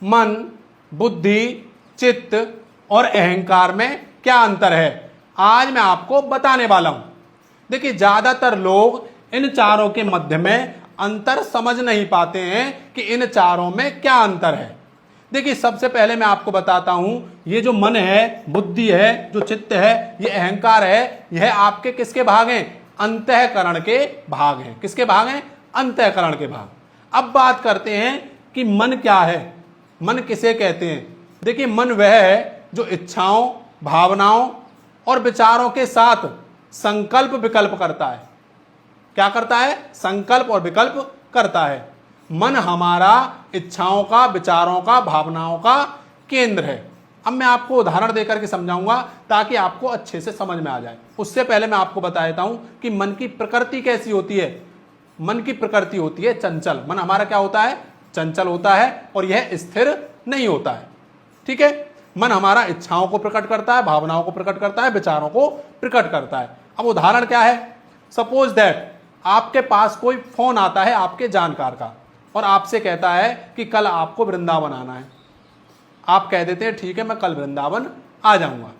मन, बुद्धि, चित्त और अहंकार में क्या अंतर है, आज मैं आपको बताने वाला हूं। देखिए, ज्यादातर लोग इन चारों के मध्य में अंतर समझ नहीं पाते हैं कि इन चारों में क्या अंतर है। देखिए, सबसे पहले मैं आपको बताता हूं, ये जो मन है, बुद्धि है, जो चित्त है, ये अहंकार है, यह आपके किसके भाग हैं? अंतःकरण के भाग हैं। किसके भाग हैं? अंतःकरण के भाग। अब बात करते हैं कि मन क्या है, मन किसे कहते हैं। देखिए, मन वह है जो इच्छाओं, भावनाओं और विचारों के साथ संकल्प विकल्प करता है। क्या करता है? संकल्प और विकल्प करता है। मन हमारा इच्छाओं का, विचारों का, भावनाओं का केंद्र है। अब मैं आपको उदाहरण देकर के समझाऊंगा ताकि आपको अच्छे से समझ में आ जाए। उससे पहले मैं आपको बता देता हूं कि मन की प्रकृति कैसी होती है। मन की प्रकृति होती है चंचल। मन हमारा क्या होता है? चंचल होता है और यह स्थिर नहीं होता है। ठीक है। मन हमारा इच्छाओं को प्रकट करता है, भावनाओं को प्रकट करता है, विचारों को प्रकट करता है। अब उदाहरण क्या है? सपोज दैट आपके पास कोई फोन आता है आपके जानकार का और आपसे कहता है कि कल आपको वृंदावन आना है। आप कह देते हैं ठीक है, मैं कल वृंदावन आ जाऊंगा।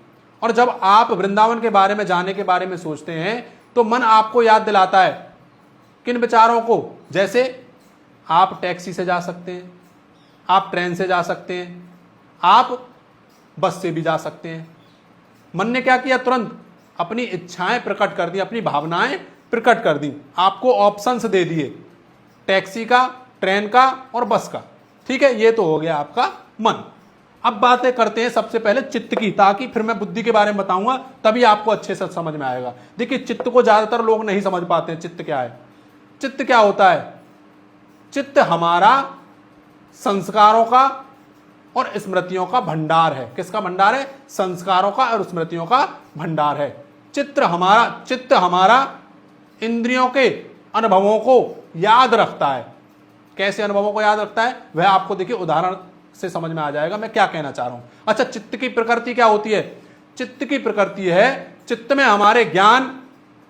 और जब आप वृंदावन के बारे में, जाने के बारे में सोचते हैं तो मन आपको याद दिलाता है किन विचारों को? जैसे आप टैक्सी से जा सकते हैं, आप ट्रेन से जा सकते हैं, आप बस से भी जा सकते हैं। मन ने क्या किया? तुरंत अपनी इच्छाएं प्रकट कर दी, अपनी भावनाएं प्रकट कर दी, आपको ऑप्शंस दे दिए, टैक्सी का, ट्रेन का और बस का। ठीक है, ये तो हो गया आपका मन। अब बातें करते हैं सबसे पहले चित्त की, ताकि फिर मैं बुद्धि के बारे में बताऊंगा, तभी आपको अच्छे से समझ में आएगा। देखिए, चित्त को ज्यादातर लोग नहीं समझ पाते हैं। चित्त क्या है? चित्त क्या होता है? चित्त हमारा संस्कारों का और स्मृतियों का भंडार है। किसका भंडार है? संस्कारों का और स्मृतियों का भंडार है। चित्त हमारा इंद्रियों के अनुभवों को याद रखता है। कैसे अनुभवों को याद रखता है? वह आपको देखिए उदाहरण से समझ में आ जाएगा मैं क्या कहना चाह रहा हूं। अच्छा, चित्त की प्रकृति क्या होती है? चित्त की प्रकृति है, चित्त में हमारे ज्ञान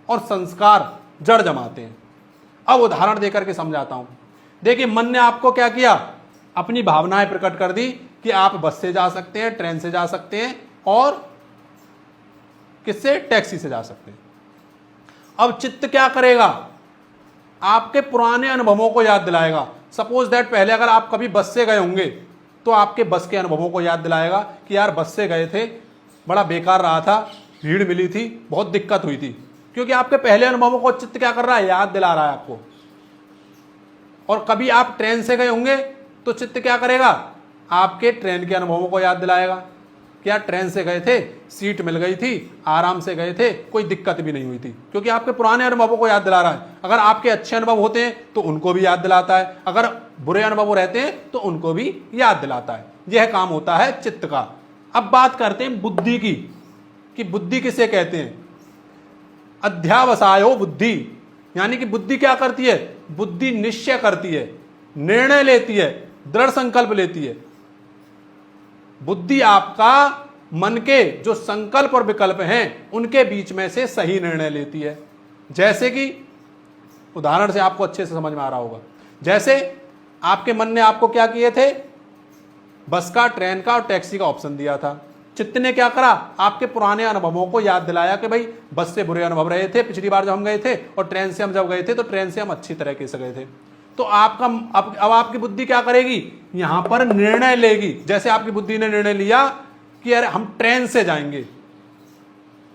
और संस्कार जड़ जमाते हैं। अब उदाहरण देकर के समझाता हूं। देखिए, मन ने आपको क्या किया? अपनी भावनाएं प्रकट कर दी कि आप बस से जा सकते हैं, ट्रेन से जा सकते हैं और किससे? टैक्सी से जा सकते हैं। अब चित्त क्या करेगा? आपके पुराने अनुभवों को याद दिलाएगा। सपोज दैट पहले अगर आप कभी बस से गए होंगे तो आपके बस के अनुभवों को याद दिलाएगा कि यार बस से गए थे, बड़ा बेकार रहा था, भीड़ मिली थी, बहुत दिक्कत हुई थी। क्योंकि आपके पहले अनुभवों को चित्त क्या कर रहा है? याद दिला रहा है आपको। और कभी आप ट्रेन से गए होंगे तो चित्त क्या करेगा? आपके ट्रेन के अनुभवों को याद दिलाएगा कि यार ट्रेन से गए थे, सीट मिल गई थी, आराम से गए थे, कोई दिक्कत भी नहीं हुई थी। क्योंकि आपके पुराने अनुभवों को याद दिला रहा है। अगर आपके अच्छे अनुभव होते हैं तो उनको भी याद दिलाता है, अगर बुरे अनुभव रहते हैं तो उनको भी याद दिलाता है। यह काम होता है चित्त का। अब बात करते हैं बुद्धि की, कि बुद्धि किसे कहते हैं? अध्यावसायो बुद्धि, यानी कि बुद्धि क्या करती है? बुद्धि निश्चय करती है, निर्णय लेती है, दृढ़ संकल्प लेती है। बुद्धि आपका मन के जो संकल्प और विकल्प हैं उनके बीच में से सही निर्णय लेती है। जैसे कि उदाहरण से आपको अच्छे से समझ में आ रहा होगा। जैसे आपके मन ने आपको क्या किए थे? बस का, ट्रेन का और टैक्सी का ऑप्शन दिया था। चित्त ने क्या करा? आपके पुराने अनुभवों को याद दिलाया कि भाई बस से बुरे अनुभव रहे थे पिछली बार जब हम गए थे, और ट्रेन से हम जब गए थे तो ट्रेन से हम अच्छी तरीके से गए थे। तो आपका अब आपकी बुद्धि क्या करेगी? यहां पर निर्णय लेगी। जैसे आपकी बुद्धि ने निर्णय लिया कि यार हम ट्रेन से जाएंगे,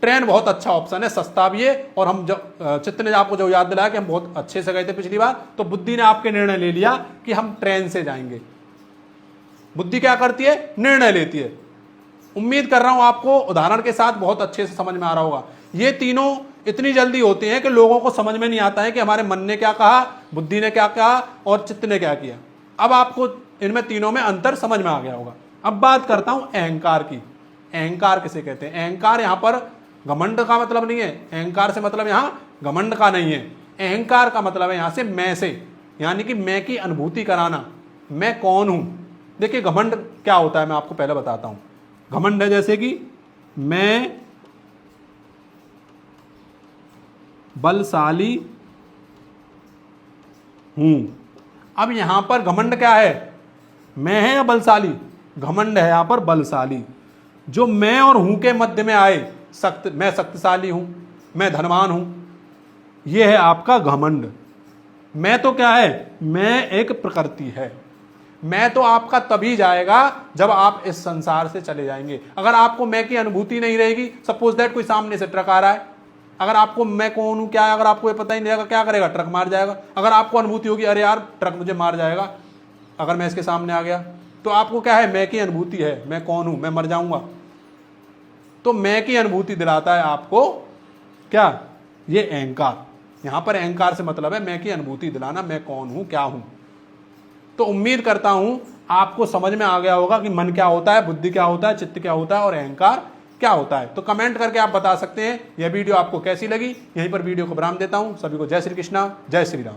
ट्रेन बहुत अच्छा ऑप्शन है, सस्ता भी है, और हम जब चित्त ने आपको जो याद दिलाया कि हम बहुत अच्छे से गए थे पिछली बार, तो बुद्धि ने आपके निर्णय ले लिया कि हम ट्रेन से जाएंगे। बुद्धि क्या करती है? निर्णय लेती है। उम्मीद कर रहा हूं आपको उदाहरण के साथ बहुत अच्छे से समझ में आ रहा होगा। ये तीनों इतनी जल्दी होते हैं कि लोगों को समझ में नहीं आता है कि हमारे मन ने क्या कहा, बुद्धि ने क्या कहा और चित्त ने क्या किया। अब आपको इनमें तीनों में अंतर समझ में आ गया होगा। अब बात करता हूं अहंकार की। अहंकार किसे कहते हैं? अहंकार यहां पर घमंड का मतलब नहीं है। अहंकार से मतलब यहां घमंड का नहीं है। अहंकार का मतलब है यहां से मैं से, यानी कि मैं की अनुभूति कराना, मैं कौन हूं। देखिए, घमंड क्या होता है मैं आपको पहले बताता हूं। घमंड है जैसे कि मैं बलशाली हूं। अब यहां पर घमंड क्या है? मैं है या बलशाली, घमंड है यहां पर बलशाली। जो मैं और हूं के मध्य में आए, मैं शक्तिशाली हूं, मैं धनवान हूं, यह है आपका घमंड। मैं तो क्या है, मैं एक प्रकृति है। मैं तो आपका तभी जाएगा जब आप इस संसार से चले जाएंगे। अगर आपको मैं की अनुभूति नहीं रहेगी, सपोज दैट कोई सामने से ट्रक आ रहा है, अगर आपको मैं कौन हूं क्या है अगर आपको ये पता ही नहीं रहेगा, क्या करेगा, ट्रक मार जाएगा। अगर आपको अनुभूति होगी अरे यार ट्रक मुझे मार जाएगा अगर मैं इसके सामने आ गया, तो आपको क्या है, मैं की अनुभूति है, मैं कौन हूं, मैं मर जाऊंगा। तो मैं की अनुभूति दिलाता है आपको क्या, ये अहंकार। यहां पर अहंकार से मतलब है मैं की अनुभूति दिलाना, मैं कौन हूं, क्या हूं। तो उम्मीद करता हूं आपको समझ में आ गया होगा कि मन क्या होता है, बुद्धि क्या होता है, चित्त क्या होता है और अहंकार क्या होता है। तो कमेंट करके आप बता सकते हैं यह वीडियो आपको कैसी लगी। यहीं पर वीडियो को विराम देता हूं। सभी को जय श्री कृष्णा, जय श्री राम।